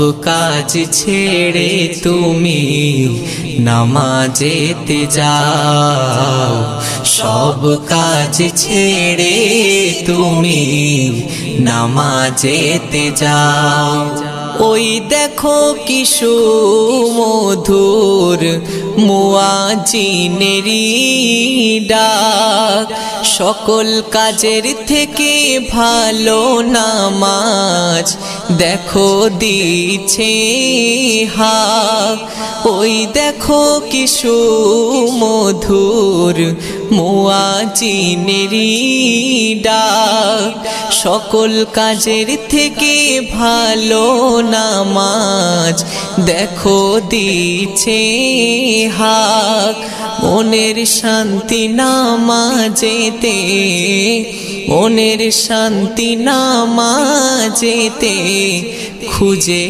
কাজ ছেড়ে তুমি নামাজেতে যাও, সব কাজ ছেড়ে তুমি নামাজেতে যাও। ওই দেখো কি সুমধুর মুয়াজ্জিনেরই ডাক, সকল কাজের থেকে ভালো নামাজ দেখো দিচ্ছে হাক। ওই দেখো কি সুমধুর মুয়াজ্জিনেরই ডাক, সকল কাজের থেকে ভালো নামাজ দেখো দিচ্ছে হাক। মনের শান্তি নামাজেতে, মনের শান্তি নামাজেতে খুঁজে